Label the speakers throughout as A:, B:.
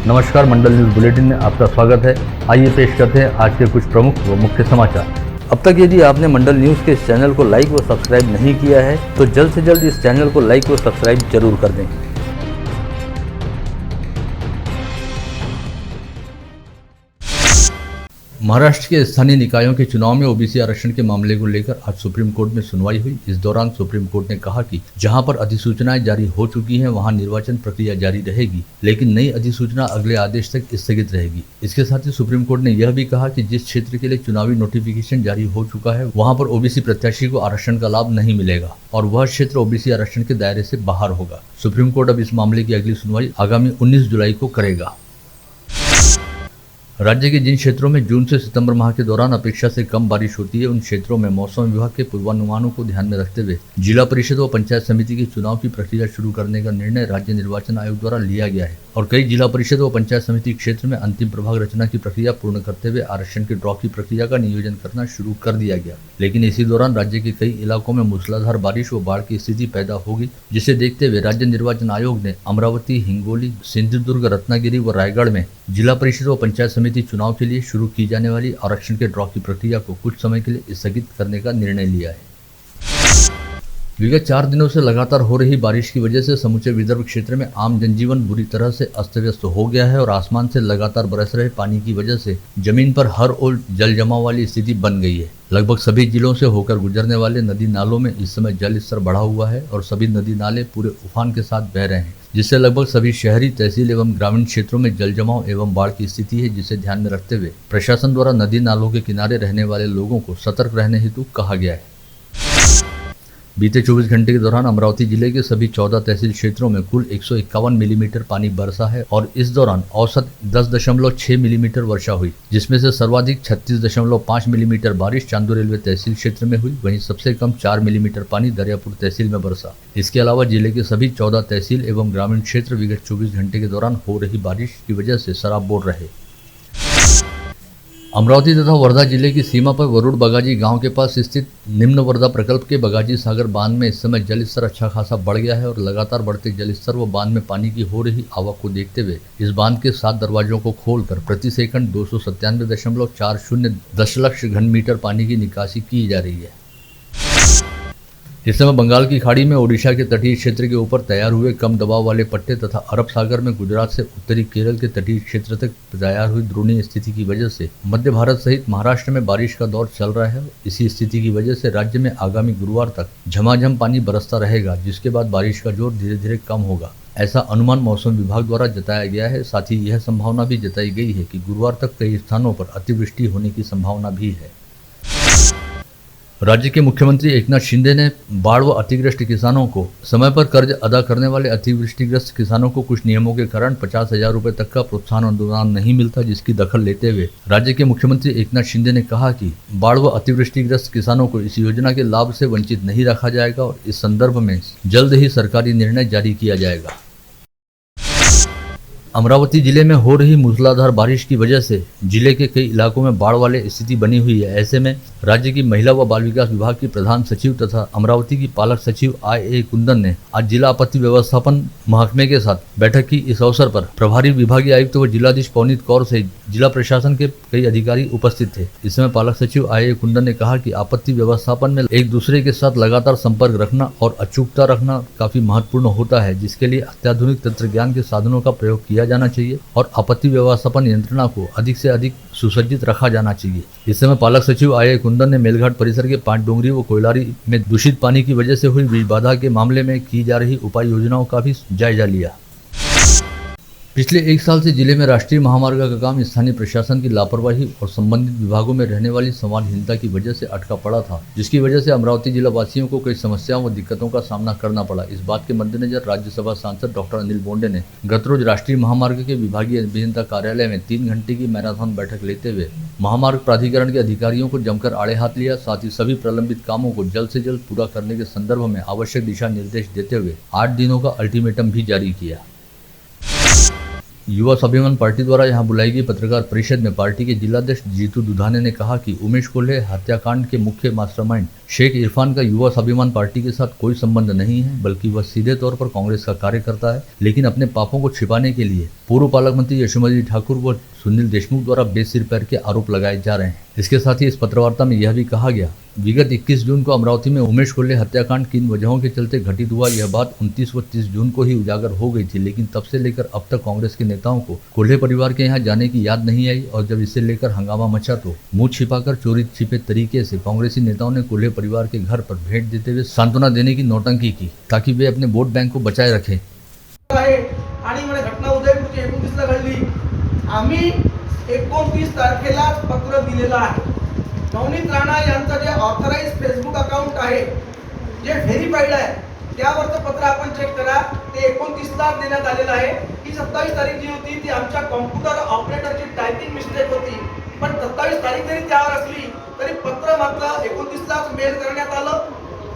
A: नमस्कार, मंडल news bulletin में आपका स्वागत है। आइए पेश करते हैं आज के कुछ प्रमुख व मुख्य समाचार। अब तक यदि आपने मंडल न्यूज के इस चैनल को लाइक व सब्सक्राइब नहीं किया है तो जल्द से जल्द इस चैनल को लाइक व सब्सक्राइब जरूर कर दें। महाराष्ट्र के स्थानीय निकायों के चुनाव में ओबीसी आरक्षण के मामले को लेकर आज सुप्रीम कोर्ट में सुनवाई हुई। इस दौरान सुप्रीम कोर्ट ने कहा कि जहां पर अधिसूचनाएं जारी हो चुकी हैं वहां निर्वाचन प्रक्रिया जारी रहेगी, लेकिन नई अधिसूचना अगले आदेश तक स्थगित रहेगी। इसके साथ ही सुप्रीम कोर्ट ने यह भी कहा कि जिस क्षेत्र के लिए चुनावी नोटिफिकेशन जारी हो चुका है वहां पर ओबीसी प्रत्याशी को आरक्षण का लाभ नहीं मिलेगा और वह क्षेत्र ओबीसी आरक्षण के दायरे से बाहर होगा। सुप्रीम कोर्ट अब इस मामले की अगली सुनवाई आगामी 19 जुलाई को करेगा। राज्य के जिन क्षेत्रों में जून से सितंबर माह के दौरान अपेक्षा से कम बारिश होती है उन क्षेत्रों में मौसम विभाग के पूर्वानुमानों को ध्यान में रखते हुए जिला परिषद व पंचायत समिति के चुनाव की प्रक्रिया शुरू करने का निर्णय राज्य निर्वाचन आयोग द्वारा लिया गया है और कई जिला परिषद व पंचायत समिति क्षेत्र में अंतिम प्रभाग रचना की प्रक्रिया पूर्ण करते हुए आरक्षण के ड्रॉ की प्रक्रिया का नियोजन करना शुरू कर दिया गया। लेकिन इसी दौरान राज्य के कई इलाकों में मूसलाधार बारिश व बाढ़ की स्थिति पैदा होगी, जिसे देखते हुए राज्य निर्वाचन आयोग ने अमरावती, हिंगोली, सिंधुदुर्ग, रत्नागिरी व रायगढ़ में जिला परिषद व पंचायत समिति चुनाव के लिए शुरू की जाने वाली आरक्षण के ड्रॉ की प्रक्रिया को कुछ समय के लिए स्थगित करने का निर्णय लिया है। विगत 4 दिनों से लगातार हो रही बारिश की वजह से समूचे विदर्भ क्षेत्र में आम जनजीवन बुरी तरह से अस्त व्यस्त हो गया है और आसमान से लगातार बरस रहे पानी की वजह से जमीन पर हर ओर जल जमाव वाली स्थिति बन गई है। लगभग सभी जिलों से होकर गुजरने वाले नदी नालों में इस समय जल स्तर बढ़ा हुआ है और सभी नदी नाले पूरे उफान के साथ बह रहे हैं, जिससे लगभग सभी शहरी, तहसील एवं ग्रामीण क्षेत्रों में जल जमाव एवं बाढ़ की स्थिति है, जिसे ध्यान में रखते हुए प्रशासन द्वारा नदी नालों के किनारे रहने वाले लोगों को सतर्क रहने हेतु कहा गया है। बीते 24 घंटे के दौरान अमरावती जिले के सभी 14 तहसील क्षेत्रों में कुल 151 मिलीमीटर पानी बरसा है और इस दौरान औसत 10.6 मिलीमीटर वर्षा हुई, जिसमें से सर्वाधिक 36.5 मिलीमीटर बारिश चांदू रेलवे तहसील क्षेत्र में हुई। वहीं सबसे कम 4 मिलीमीटर पानी दरियापुर तहसील में बरसा। इसके अलावा जिले के सभी 14 तहसील एवं ग्रामीण क्षेत्र विगत 24 घंटे के दौरान हो रही बारिश की वजह से सराबोर रहे। अमरावती तथा वर्धा जिले की सीमा पर वरुड़ बगाजी गांव के पास स्थित निम्न वर्धा प्रकल्प के बगाजी सागर बांध में इस समय जल स्तर अच्छा खासा बढ़ गया है और लगातार बढ़ते जल स्तर व बांध में पानी की हो रही आवक को देखते हुए इस बांध के 7 दरवाजों को खोलकर प्रति सेकंड 297.40 दशलक्ष घन मीटर पानी की निकासी की जा रही है। इस समय बंगाल की खाड़ी में ओडिशा के तटीय क्षेत्र के ऊपर तैयार हुए कम दबाव वाले पट्टे तथा अरब सागर में गुजरात से उत्तरी केरल के तटीय क्षेत्र तक तैयार हुई द्रोणीय स्थिति की वजह से मध्य भारत सहित महाराष्ट्र में बारिश का दौर चल रहा है। इसी स्थिति की वजह से राज्य में आगामी गुरुवार तक झमाझम पानी बरसता रहेगा, जिसके बाद बारिश का जोर धीरे धीरे कम होगा, ऐसा अनुमान मौसम विभाग द्वारा जताया गया है। साथ ही यह संभावना भी जताई गई है कि गुरुवार तक कई स्थानों पर अतिवृष्टि होने की संभावना भी है। राज्य के मुख्यमंत्री एकनाथ शिंदे ने बाढ़ व अतिग्रस्त किसानों को समय पर कर्ज अदा करने वाले अतिवृष्टिग्रस्त किसानों को कुछ नियमों के कारण 50,000 रुपए तक का प्रोत्साहन अनुदान नहीं मिलता, जिसकी दखल लेते हुए राज्य के मुख्यमंत्री एकनाथ शिंदे ने कहा कि बाढ़ व अतिवृष्टिग्रस्त किसानों को इस योजना के लाभ से वंचित नहीं रखा जाएगा और इस संदर्भ में जल्द ही सरकारी निर्णय जारी किया जाएगा। अमरावती जिले में हो रही मूसलाधार बारिश की वजह से जिले के कई इलाकों में बाढ़ वाले स्थिति बनी हुई है। ऐसे में राज्य की महिला व बाल विकास विभाग की प्रधान सचिव तथा अमरावती की पालक सचिव IA कुंदन ने आज जिला आपत्ति व्यवस्थापन महकमे के साथ बैठक की। इस अवसर पर प्रभारी विभागीय आयुक्त व जिलाधीश पवनीत कौर सहित जिला प्रशासन के कई अधिकारी उपस्थित थे। इस समय पालक सचिव IA कुंदन ने कहा कि आपत्ति व्यवस्थापन में एक दूसरे के साथ लगातार संपर्क रखना और अचूकता रखना काफी महत्वपूर्ण होता है, जिसके लिए अत्याधुनिक तंत्र ज्ञान के साधनों का प्रयोग किया जाना चाहिए और आपत्ति व्यवस्थापन यंत्रणा को अधिक से अधिक सुसज्जित रखा जाना चाहिए। इस समय पालक सचिव IA कुंदन ने मेलघाट परिसर के 5 डोंगरी व कोयलारी में दूषित पानी की वजह से हुई बीज बाधा के मामले में की जा रही उपाय योजनाओं का भी जायजा लिया। पिछले 1 साल से जिले में राष्ट्रीय महामार्ग का काम स्थानीय प्रशासन की लापरवाही और संबंधित विभागों में रहने वाली संवादहीनता की वजह से अटका पड़ा था, जिसकी वजह से अमरावती जिला वासियों को कई समस्याओं व दिक्कतों का सामना करना पड़ा। इस बात के मद्देनजर राज्यसभा सांसद डॉक्टर अनिल बोंडे ने गत रोज राष्ट्रीय महामार्ग के विभागीय अभियंता कार्यालय में 3 घंटे की मैराथन बैठक लेते हुए महामार्ग प्राधिकरण के अधिकारियों को जमकर आड़े हाथ लिया। साथ ही सभी प्रलंबित कामों को जल्द से जल्द पूरा करने के संदर्भ में आवश्यक दिशा निर्देश देते हुए 8 दिनों का अल्टीमेटम भी जारी किया। युवा स्वाभिमान पार्टी द्वारा यहां बुलाई गई पत्रकार परिषद में पार्टी के जिलाध्यक्ष जीतू दुधाने ने कहा कि उमेश कोल्हे हत्याकांड के मुख्य मास्टरमाइंड शेख इरफान का युवा स्वाभिमान पार्टी के साथ कोई संबंध नहीं है, बल्कि वह सीधे तौर पर कांग्रेस का कार्यकर्ता है, लेकिन अपने पापों को छिपाने के लिए पूर्व पालक मंत्री यशोमती ठाकुर व सुनील देशमुख द्वारा बेसिर पैर के आरोप लगाए जा रहे हैं। इसके साथ ही इस पत्रवार्ता में यह भी कहा गया, विगत 21 जून को अमरावती में उमेश कोल्हे हत्याकांड किन वजहों के चलते घटित हुआ, यह बात 29 व 30 जून को ही उजागर हो गई थी, लेकिन तब से लेकर अब तक कांग्रेस के नेताओं को कोल्हे परिवार के यहाँ जाने की याद नहीं आई और जब इसे लेकर हंगामा मचा तो मुंह छिपाकर चोरी छिपे तरीके से कांग्रेसी नेताओं ने कोल्हे परिवार के घर पर भेंट देते हुए सांत्वना देने की नौटंकी की ताकि वे अपने वोट बैंक को बचाए रखें।
B: घटना उदयपूरची 29 ला घडली। आम्ही 29 तारखेला पत्र दिलेलं आहे। नवनीत राणा यांचं जे ऑथराइज फेसबुक अकाउंट आहे, जे व्हेरीफाईड आहे, त्यावरचं पत्र आपण चेक करा। ते 29 ला देण्यात आलेलं आहे। ही 27 तारीख जी होती ती आमच्या कॉम्प्युटर ऑपरेटरची टायपिंग मिस्टेक होती, पण 27 तारीख जरी त्यावर असली तरी पत्र मात्र 29 लाच मेल करण्यात आलं।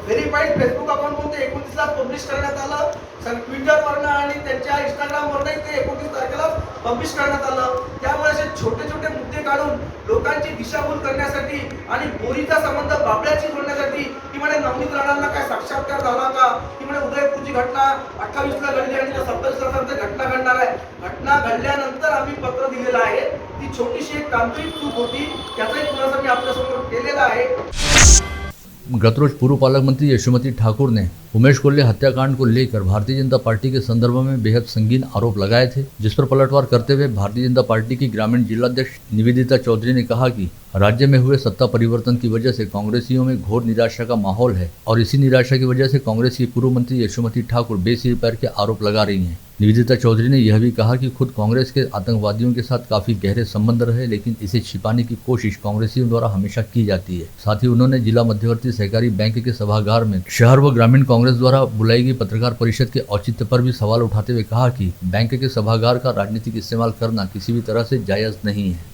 B: व्हेरीफाईड फेसबुक अकाउंट म्हणून ते 29 ला पब्लिश करण्यात आलं। ट्विटरवरनं आणि त्यांच्या इंस्टाग्रामवरनं ते 29 तारखेला पब्लिश करण्यात आलं। त्यामुळे असे छोटे छोटे मुद्दे काढून लोकांची दिशाभूल करण्यासाठी आणि बोरीचा संबंध बाबळ्याशी जोडण्यासाठी की म्हणे नवनीत राणांना काय साक्षात्कार झाला का, की म्हणे उदयपूरची घटना 28 ला घडली आणि 27 ला घटना घडणार आहे। घटना घडल्यानंतर आम्ही पत्र दिलेलं आहे। ती छोटीशी एक तांत्रिक चूक होती, त्याचाही खुलासा मी आपल्यासमोर केलेला आहे।
A: गतरोज पूर्व पालक मंत्री यशोमती ठाकुर ने उमेश कोल्हे हत्याकांड को लेकर भारतीय जनता पार्टी के संदर्भ में बेहद संगीन आरोप लगाए थे, जिस पर पलटवार करते हुए भारतीय जनता पार्टी की ग्रामीण जिलाध्यक्ष निवेदिता चौधरी ने कहा कि राज्य में हुए सत्ता परिवर्तन की वजह से कांग्रेसियों में घोर निराशा का माहौल है और इसी निराशा की वजह से कांग्रेस की पूर्व मंत्री यशोमती ठाकुर बेसिर पैर के आरोप लगा रही हैं। निवेदिता चौधरी ने यह भी कहा कि खुद कांग्रेस के आतंकवादियों के साथ काफी गहरे संबंध रहे, लेकिन इसे छिपाने की कोशिश कांग्रेसियों द्वारा हमेशा की जाती है। साथ ही उन्होंने जिला मध्यवर्ती सहकारी बैंक के सभागार में शहर व ग्रामीण कांग्रेस द्वारा बुलाई गई पत्रकार परिषद के औचित्य पर भी सवाल उठाते हुए कहा कि बैंक के सभागार का राजनीतिक इस्तेमाल करना किसी भी तरह से जायज नहीं है।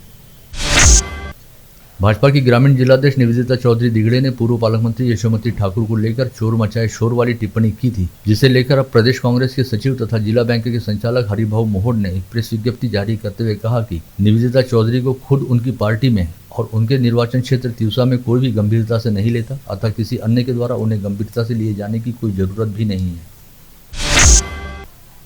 A: भाजपा की ग्रामीण जिलाध्यक्ष निवेदिता चौधरी दिगड़े ने पूर्व पालक मंत्री यशोमती ठाकुर को लेकर चोर मचाए शोर वाली टिप्पणी की थी, जिसे लेकर अब प्रदेश कांग्रेस के सचिव तथा जिला बैंक के संचालक हरिभाऊ मोहन ने एक प्रेस विज्ञप्ति जारी करते हुए कहा कि निवेदिता चौधरी को खुद उनकी पार्टी में और उनके निर्वाचन क्षेत्र तिवसा में कोई भी गंभीरता से नहीं लेता, अतः किसी अन्य के द्वारा उन्हें गंभीरता से लिए जाने की कोई जरूरत भी नहीं है।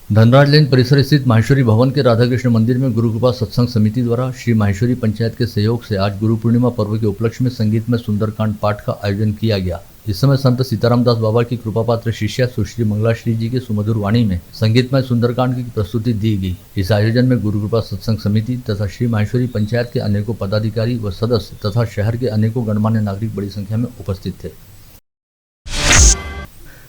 A: धनराज लेन परिसर स्थित माहेश्वरी भवन के राधाकृष्ण मंदिर में गुरु कृपा सत्संग समिति द्वारा श्री माहेश्वरी पंचायत के सहयोग से आज गुरु पूर्णिमा पर्व के उपलक्ष्य में संगीत में सुंदरकांड पाठ का आयोजन किया गया। इस समय संत सीताराम दास बाबा की कृपा पात्र शिष्या सुश्री मंगलाश्री जी के सुमधुर वाणी में संगीतमय सुंदरकांड की प्रस्तुति दी गई। इस आयोजन में गुरु कृपा सत्संग समिति तथा श्री माहेश्वरी पंचायत के अनेकों पदाधिकारी व सदस्य तथा शहर के अनेकों गणमान्य नागरिक बड़ी संख्या में उपस्थित थे।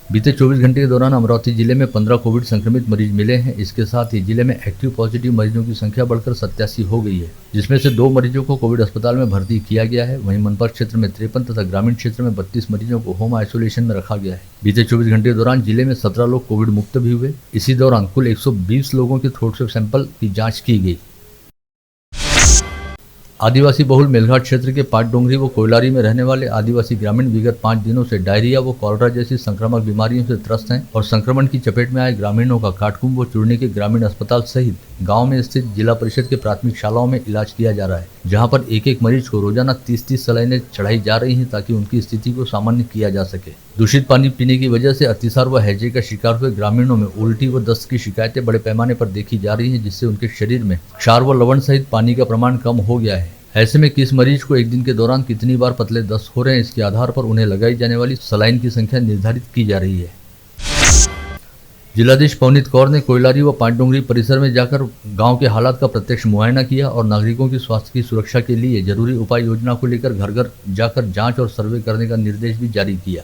A: बीते 24 घंटे के दौरान अमरावती जिले में 15 कोविड संक्रमित मरीज मिले हैं। इसके साथ ही जिले में एक्टिव पॉजिटिव मरीजों की संख्या बढ़कर 87 हो गई है, जिसमें से 2 मरीजों को कोविड अस्पताल में भर्ती किया गया है। वहीं मनपा क्षेत्र में 53 तथा ग्रामीण क्षेत्र में 32 मरीजों को होम आइसोलेशन में रखा गया है। बीते 24 घंटे के दौरान जिले में 17 लोग कोविड मुक्त भी हुए। इसी दौरान कुल 120 लोगों के थ्रोट स्वेब सैंपल की जाँच की गई। आदिवासी बहुल मेलघाट क्षेत्र के पाटडोंगरी व कोयलारी में रहने वाले आदिवासी ग्रामीण विगत 5 दिनों से डायरिया व कॉलरा जैसी संक्रामक बीमारियों से त्रस्त हैं और संक्रमण की चपेट में आए ग्रामीणों का काटकुंब व चूर्णी के ग्रामीण अस्पताल सहित गांव में स्थित जिला परिषद के प्राथमिक शालाओं में इलाज किया जा रहा है, जहां पर एक एक मरीज को रोजाना 30-30 सलाइनें चढ़ाई जा रही हैं ताकि उनकी स्थिति को सामान्य किया जा सके। दूषित पानी पीने की वजह से अतिसार व हैजे का शिकार हुए ग्रामीणों में उल्टी व दस्त की शिकायतें बड़े पैमाने पर देखी जा रही हैं, जिससे उनके शरीर में क्षार व लवण सहित पानी का प्रमाण कम हो गया है। ऐसे में किस मरीज को एक दिन के दौरान कितनी बार पतले दस्त हो रहे हैं, इसके आधार पर उन्हें लगाई जाने वाली सलाइन की संख्या निर्धारित की जा रही है। जिलाधीश पवनीत कौर ने कोयलारी व पाटडोंगरी परिसर में जाकर गांव के हालात का प्रत्यक्ष मुआयना किया और नागरिकों की स्वास्थ्य की सुरक्षा के लिए जरूरी उपाय योजना को लेकर घर घर जाकर जांच और सर्वे करने का निर्देश भी जारी किया।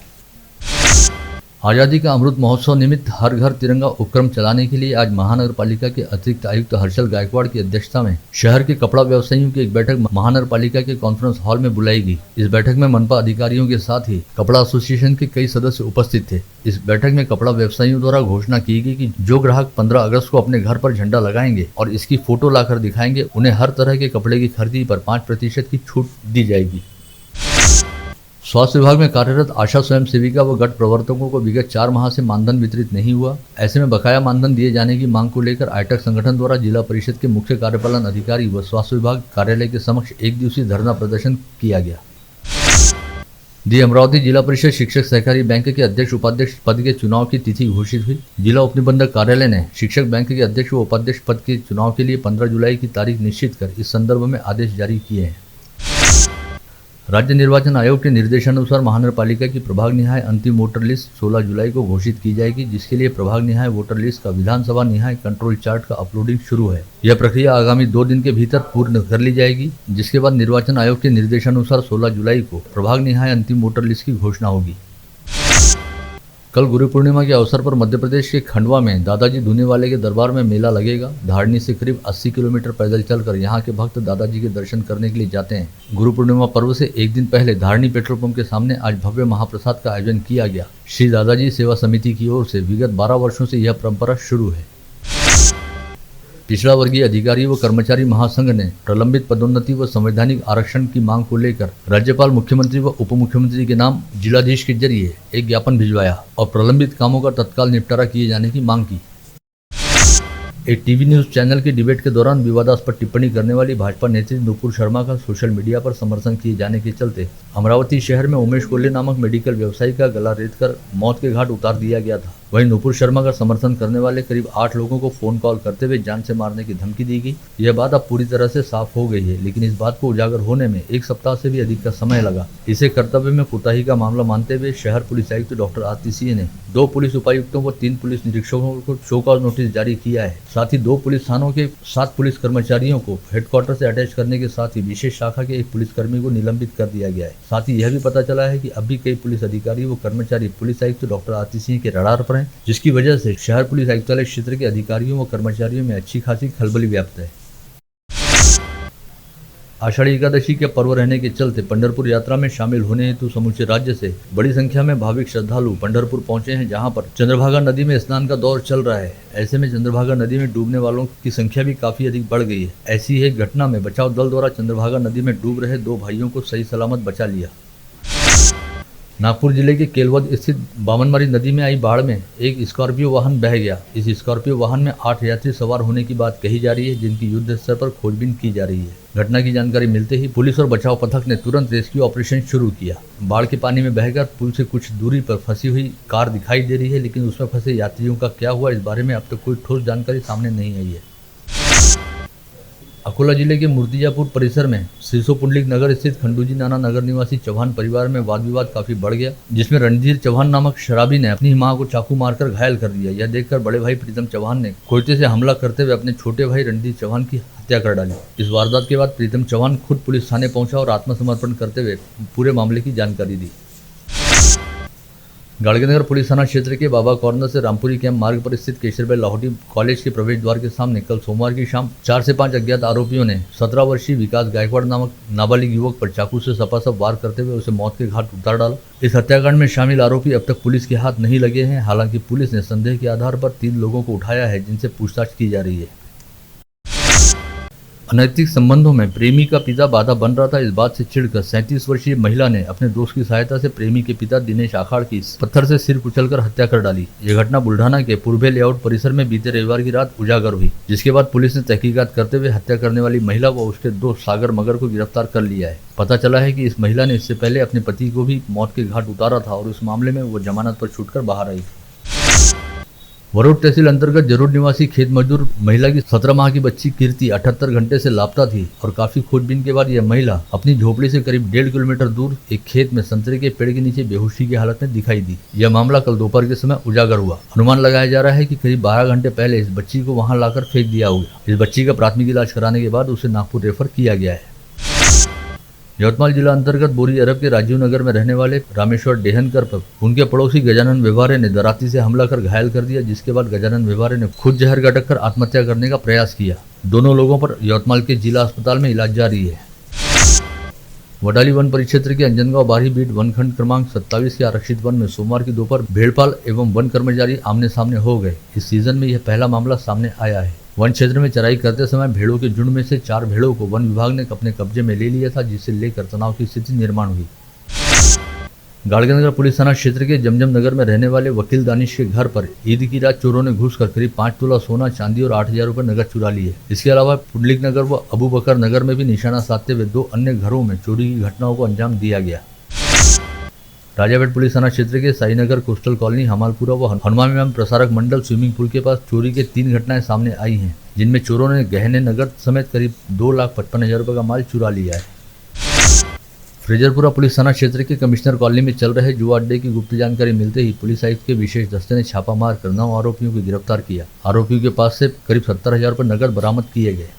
A: आज़ादी का अमृत महोत्सव निमित्त हर घर तिरंगा उपक्रम चलाने के लिए आज महानगर पालिका के अतिरिक्त आयुक्त हर्षल गायकवाड़ की अध्यक्षता में शहर के कपड़ा व्यवसायियों की एक बैठक महानगर पालिका के कॉन्फ्रेंस हॉल में बुलाई गई। इस बैठक में मनपा अधिकारियों के साथ ही कपड़ा एसोसिएशन के कई सदस्य उपस्थित थे। इस बैठक में कपड़ा व्यवसायियों द्वारा घोषणा की गई कि जो ग्राहक 15 अगस्त को अपने घर पर झंडा लगाएंगे और इसकी फोटो लाकर दिखाएंगे, उन्हें हर तरह के कपड़े की खरीदी पर 5% की छूट दी जाएगी। स्वास्थ्य विभाग में कार्यरत आशा स्वयं सेविका व गट प्रवर्तकों को विगत 4 माह से मानधन वितरित नहीं हुआ। ऐसे में बकाया मानधन दिए जाने की मांग को लेकर आईटक संगठन द्वारा जिला परिषद के मुख्य कार्यपालन अधिकारी व स्वास्थ्य विभाग कार्यालय के समक्ष एक दिवसीय धरना प्रदर्शन किया गया। दी अमरावती जिला परिषद शिक्षक सहकारी बैंक के अध्यक्ष उपाध्यक्ष पद के चुनाव की तिथि घोषित हुई। जिला उपनिबंधक कार्यालय ने शिक्षक बैंक के अध्यक्ष व उपाध्यक्ष पद के चुनाव के लिए 15 जुलाई की तारीख निश्चित कर इस संदर्भ में आदेश जारी किए हैं। राज्य निर्वाचन आयोग के निर्देशानुसार महानगरपालिका की प्रभाग निहाय अंतिम वोटर लिस्ट 16 जुलाई को घोषित की जाएगी, जिसके लिए प्रभाग निहाय वोटर लिस्ट का विधानसभा निहाय कंट्रोल चार्ट का अपलोडिंग शुरू है। यह प्रक्रिया आगामी 2 दिन के भीतर पूर्ण कर ली जाएगी, जिसके बाद निर्वाचन आयोग के निर्देशानुसार 16 जुलाई को प्रभाग निहाय अंतिम वोटर लिस्ट की घोषणा होगी। कल गुरु पूर्णिमा के अवसर पर मध्य प्रदेश के खंडवा में दादाजी धूनेवाले के दरबार में मेला लगेगा। धारनी से करीब 80 किलोमीटर पैदल चलकर यहां के भक्त दादाजी के दर्शन करने के लिए जाते हैं। गुरु पूर्णिमा पर्व से एक दिन पहले धारनी पेट्रोल पंप के सामने आज भव्य महाप्रसाद का आयोजन किया गया। श्री दादाजी सेवा समिति की ओर से विगत 12 वर्षों से यह परंपरा शुरू है। पिछड़ा वर्गीय अधिकारी व कर्मचारी महासंघ ने प्रलंबित पदोन्नति व संवैधानिक आरक्षण की मांग को लेकर राज्यपाल, मुख्यमंत्री व उप मुख्यमंत्री के नाम जिलाधीश के जरिए एक ज्ञापन भिजवाया और प्रलंबित कामों का तत्काल निपटारा किए जाने की मांग की। एक टीवी न्यूज चैनल की डिबेट के दौरान विवादास्पद टिप्पणी करने वाली भाजपा नेत्री नुपुर शर्मा का सोशल मीडिया पर समर्थन किए जाने के चलते अमरावती शहर में उमेश कोल्ले नामक मेडिकल व्यवसायी का गला रेतकर मौत के घाट उतार दिया गया था। वहीं नुपुर शर्मा का समर्थन करने वाले करीब 8 लोगों को फोन कॉल करते हुए जान से मारने की धमकी दी गई। यह बात अब पूरी तरह से साफ हो गई है, लेकिन इस बात को उजागर होने में 1 सप्ताह से भी अधिक का समय लगा। इसे कर्तव्य में कोताही का मामला मानते हुए शहर पुलिस आयुक्त डॉक्टर आरती सिंह ने 2 पुलिस उपायुक्तों व 3 पुलिस निरीक्षकों को शो कॉज नोटिस जारी किया है। साथ ही 2 पुलिस थानों के 7 पुलिस कर्मचारियों को हेडक्वार्टर से अटैच करने के साथ ही विशेष शाखा के 1 पुलिसकर्मी को निलंबित कर दिया गया है। साथ ही यह भी पता चला है कि अब भी कई पुलिस अधिकारी व कर्मचारी पुलिस आयुक्त डॉक्टर आरती सिंह के रडार पर हैं, जिसकी वजह से शहर पुलिस आयुक्तालय क्षेत्र के अधिकारियों व कर्मचारियों में अच्छी खासी खलबली व्याप्त है। आषाढ़ी एकादशी के पर्व रहने के चलते पंढरपुर यात्रा में शामिल होने हेतु समूचे राज्य से बड़ी संख्या में भाविक श्रद्धालु पंढरपुर पहुंचे हैं, जहां पर चंद्रभागा नदी में स्नान का दौर चल रहा है। ऐसे में चंद्रभागा नदी में डूबने वालों की संख्या भी काफी अधिक बढ़ गई है। ऐसी एक घटना में बचाव दल द्वारा चंद्रभागा नदी में डूब रहे 2 भाइयों को सही सलामत बचा लिया। नागपुर जिले के केलवद स्थित बामनमारी नदी में आई बाढ़ में एक स्कॉर्पियो वाहन बह गया। इस स्कॉर्पियो वाहन में 8 यात्री सवार होने की बात कही जा रही है, जिनकी युद्ध स्तर पर खोजबीन की जा रही है। घटना की जानकारी मिलते ही पुलिस और बचाव पथक ने तुरंत रेस्क्यू ऑपरेशन शुरू किया। बाढ़ के पानी में बहकर पुल से कुछ दूरी पर फंसी हुई कार दिखाई दे रही है, लेकिन उसमें फंसे यात्रियों का क्या हुआ, इस बारे में अब तक कोई ठोस जानकारी सामने नहीं आई है। अकोला जिले के मूर्तिजापुर परिसर में सिरसो पुंडलिक नगर स्थित खंडूजी नाना नगर निवासी चौहान परिवार में वाद विवाद काफी बढ़ गया, जिसमें रणधीर चौहान नामक शराबी ने अपनी मां को चाकू मारकर घायल कर दिया। यह देखकर बड़े भाई प्रीतम चौहान ने कोयते से हमला करते हुए अपने छोटे भाई रणधीर चौहान की हत्या कर डाली। इस वारदात के बाद प्रीतम चौहान खुद पुलिस थाने पहुंचा और आत्मसमर्पण करते हुए पूरे मामले की जानकारी दी। गाड़गीनगर पुलिस थाना क्षेत्र के बाबा कॉर्नर से रामपुरी कैंप मार्ग पर स्थित केशरभाई लाहौटी कॉलेज के प्रवेश द्वार के सामने कल सोमवार की शाम 4 से 5 अज्ञात आरोपियों ने 17 वर्षीय विकास गायकवाड़ नामक नाबालिग युवक पर चाकू से सपासप वार करते हुए उसे मौत के घाट उतार डाला। इस हत्याकांड में शामिल आरोपी अब तक पुलिस के हाथ नहीं लगे हैं। हालांकि पुलिस ने संदेह के आधार पर 3 लोगों को उठाया है, जिनसे पूछताछ की जा रही है। अनैतिक संबंधों में प्रेमी का पिता बाधा बन रहा था, इस बात से चिढ़कर 37 वर्षीय महिला ने अपने दोस्त की सहायता से प्रेमी के पिता दिनेश आखाड़ की पत्थर से सिर कुचलकर हत्या कर डाली। यह घटना बुल्ढाना के पूर्वे लेआउट परिसर में बीते रविवार की रात उजागर हुई, जिसके बाद पुलिस ने तहकीकात करते हुए हत्या करने वाली महिला व उसके दोस्त सागर मगर को गिरफ्तार कर लिया है। पता चला है कि इस महिला ने इससे पहले अपने पति को भी मौत के घाट उतारा था और उस मामले में वो जमानत पर छूटकर बाहर आई। वरोड तहसील अंतर्गत जरूर निवासी खेत मजदूर महिला की 17 माह की बच्ची कीर्ति 78 घंटे से लापता थी और काफी खोजबीन के बाद यह महिला अपनी झोपड़ी से करीब 1.5 किलोमीटर दूर एक खेत में संतरे के पेड़ के नीचे बेहोशी की हालत में दिखाई दी। यह मामला कल दोपहर के समय उजागर हुआ। अनुमान लगाया जा रहा है कि करीब 12 घंटे पहले इस बच्ची को वहां लाकर फेंक दिया होगा। इस बच्ची का प्राथमिक इलाज कराने के बाद उसे नागपुर रेफर किया गया है। यवतमाल जिला अंतर्गत बोरी अरब के राजीव नगर में रहने वाले रामेश्वर डेहनकर पर उनके पड़ोसी गजानन व्यवहारे ने दराती से हमला कर घायल कर दिया, जिसके बाद गजानन व्यवहारे ने खुद जहर गटक कर आत्महत्या करने का प्रयास किया। दोनों लोगों पर यवतमाल के जिला अस्पताल में इलाज जारी है। वडाली वन परिक्षेत्र के अंजनगांव बारही बीट वनखंड क्रमांक 27 के आरक्षित वन में सोमवार की दोपहर भेड़पाल एवं वन कर्मचारी आमने सामने हो गए। इस सीजन में यह पहला मामला सामने आया है। वन क्षेत्र में चराई करते समय भेड़ों के झुंड में से 4 भेड़ों को वन विभाग ने अपने कब्जे में ले लिया था, जिससे लेकर तनाव की स्थिति निर्माण हुई। गाड़गनगर पुलिस थाना क्षेत्र के जमजम नगर में रहने वाले वकील दानिश के घर पर ईद की रात चोरों ने घुसकर करीब 5 तोला सोना, चांदी और 8,000 रुपए नगद चुरा लिए। इसके अलावा पुंडलिक नगर व अबू बकर नगर में भी निशाना साधते हुए 2 अन्य घरों में चोरी की घटनाओं को अंजाम दिया गया। राजापेट पुलिस थाना क्षेत्र के साईनगर कोस्टल कॉलोनी, हमालपुरा व हनुमान प्रसारक मंडल स्विमिंग पूल के पास चोरी के 3 घटनाएं सामने आई हैं, जिनमें चोरों ने गहने, नगद समेत करीब 2,55,000 रुपए का माल चुरा लिया है। फ्रेजरपुरा पुलिस थाना क्षेत्र के कमिश्नर कॉलोनी में चल रहे जुआ अड्डे की गुप्त जानकारी मिलते ही पुलिस आयुक्त के विशेष दस्ते ने छापा मारकर 9 आरोपियों को गिरफ्तार किया। आरोपियों के पास से करीब 70,000 रुपए नगद बरामद किए गए।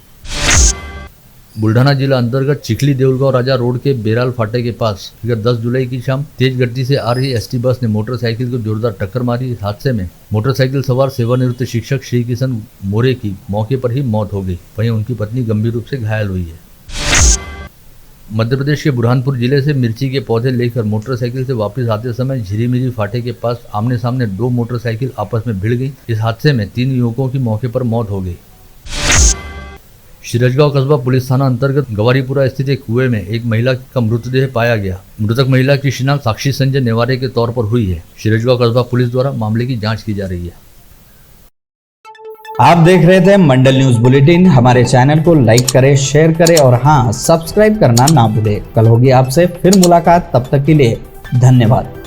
A: बुल्ढाना जिला अंतर्गत चिखली देउलगांव राजा रोड के बेराल फाटे के पास 10 जुलाई की शाम तेज गति से आ रही एसटी बस ने मोटरसाइकिल को जोरदार टक्कर मारी। इस हादसे में मोटरसाइकिल सवार सेवानिवृत्त शिक्षक श्री किशन मोरे की मौके पर ही मौत हो गई, वहीं उनकी पत्नी गंभीर रूप से घायल हुई है। मध्य प्रदेश के बुरहानपुर जिले से मिर्ची के पौधे लेकर मोटरसाइकिल से वापस आते समय झिरीमिरी फाटे के पास आमने सामने 2 मोटरसाइकिल आपस में भिड़ गई। इस हादसे में 3 युवकों की मौके पर मौत हो गई। शिरजगांव कस्बा पुलिस थाना अंतर्गत गवारीपुरा स्थित एक कुएं में एक महिला का मृतदेह पाया गया। मृतक महिला की शिनाख्त साक्षी संजय नेवारे के तौर पर हुई है। शिरजगांव कस्बा पुलिस द्वारा मामले की जाँच की जा रही है।
C: आप देख रहे थे मंडल न्यूज बुलेटिन। हमारे चैनल को लाइक करें, शेयर करें और हाँ, सब्सक्राइब करना ना भूलें। कल होगी आपसे फिर मुलाकात, तब तक के लिए धन्यवाद।